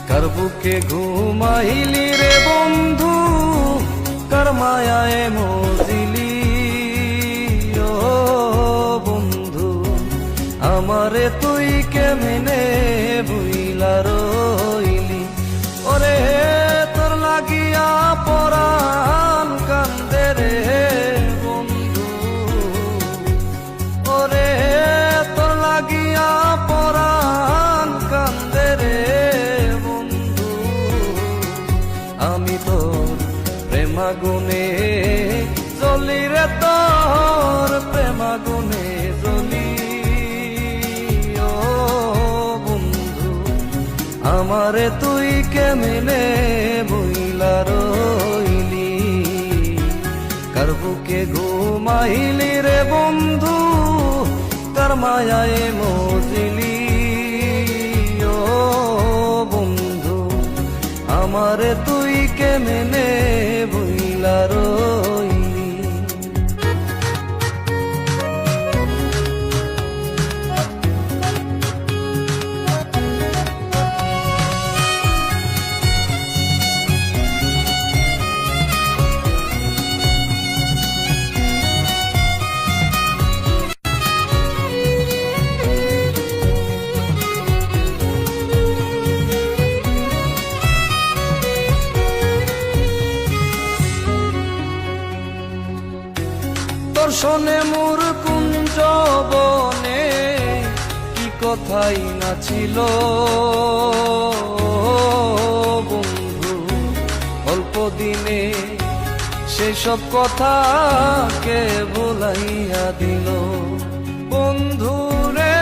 কার বুকে ঘুমাইলি রে বন্ধু, কার মায়ায় মজিলি ও বন্ধু, আমারে তুই কেমনে ভুইলা রইলি। ওরে তোর লাগিয়া পরাণ কান্দে রে বন্ধু, ওরে তোর লাগিয়া পরাণ কান্দে রে বন্ধু, আমি তোর প্রেমাগুনে জ্বলি রে, তোর প্রেমাগুনে জ্বলি ও বন্ধু, আমারে তুই কেমনে ভুইলা রইলি। কার বুকে ঘুমাইলি রে বন্ধু, কার মায়ায় মজিলি ও বন্ধু, আমারে তুই কেমনে ভুইলা রইলি। শোনে মোর কুঞ্জ বনে কি কথাই না ছিল বন্ধু, অল্প দিনে সেসব কথা কে ভুলাইয়া দিল বন্ধু রে।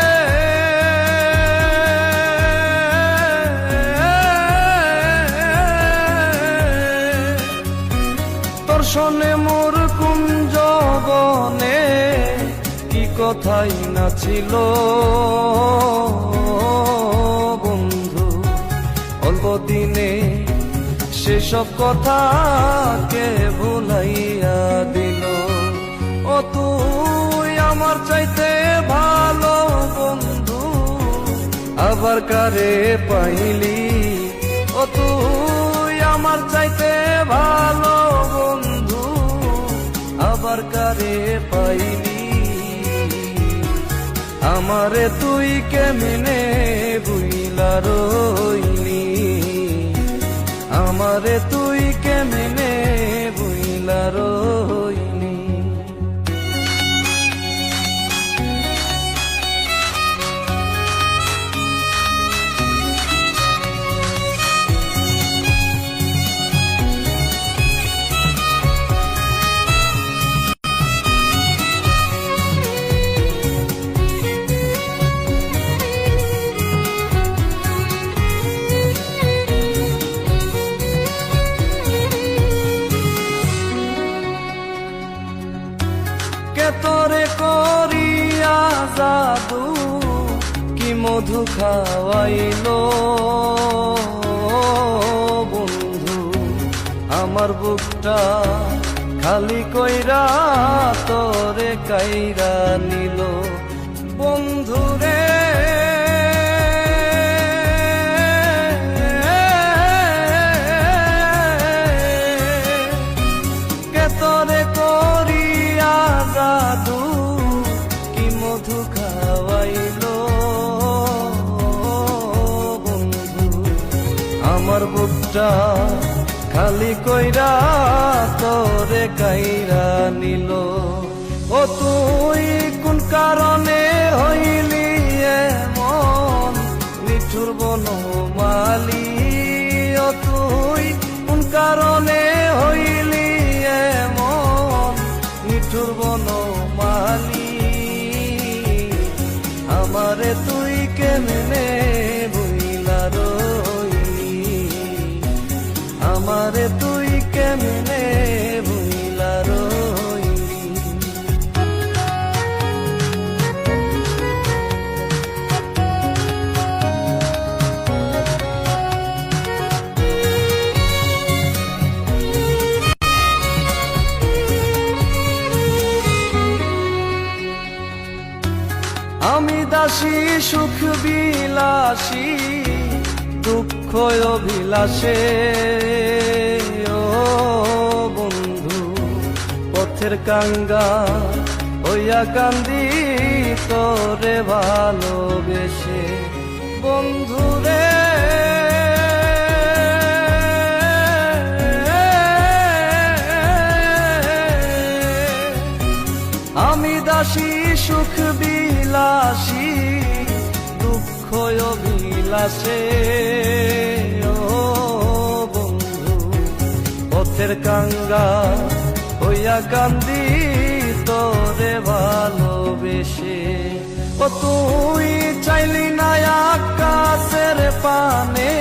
তোর শোনে মোর কুঞ্জ বনে কি কথাই না ছিল বন্ধু, অল্প দিনে সেসব কথা কে ভুলাইয়া দিল। ও তুই আমার চাইতে ভালো বন্ধু, আবার কারে পাইলি। ও তুই আমার চাইতে ভালো বন্ধু, আবার কারে পাইলি। আমারে তুই কেমনে ভুইলা রইলি, আমারে তুই কেমনে ভুইলা রইলি। তোরে করিয়া জাদু কি মধু খাওয়াইলো বন্ধু, আমার বুকটা খালি কইরা তোরে কাইরা নিল বন্ধু রে। তোরে করিয়া জাদু কি মধু খাওয়াইলো বন্ধু, আমার বুকটা খালি কইরা তোরে কাইরা নিল। ও তুই কোন কারণে হইলি এমন নিঠুর বনমালী, ও তুই কোন কারণে হইলি এমন নিঠুর বনমালী, আমারে তুই কেমনে ভুইলা রইলি, আমারে তুই কেমনে ভুইলা রইলি। দুঃখ অভিলাষে ও বন্ধু পথের কাঙ্গা হইয়া কান্দি তোরে ভালোবেসে বন্ধু রে আমি দাসী সুখ বিলাসী দুঃখ অভিলাষে ও বন্ধু পথের কাঙ্গা হইয়া কান্দি তোরে ভালোবেসে ও তুই চাইলি না আকাশের পানে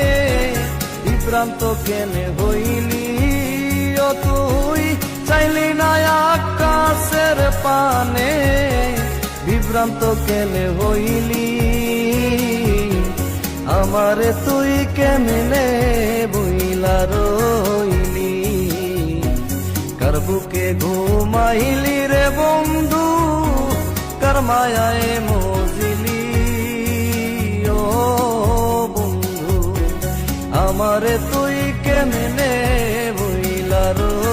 বিভ্রান্ত কেনে হইলি ও তুই চাইলি না আকাশের পানে বিভ্রান্ত কেনে হইলি আমারে তুই কেমনে বইলা রইলি কার বুকে ঘুমাইলি রে বন্ধু কার মায়ায় মজিলি ও বন্ধু আমারে তুই কেমনে বইলা রইলি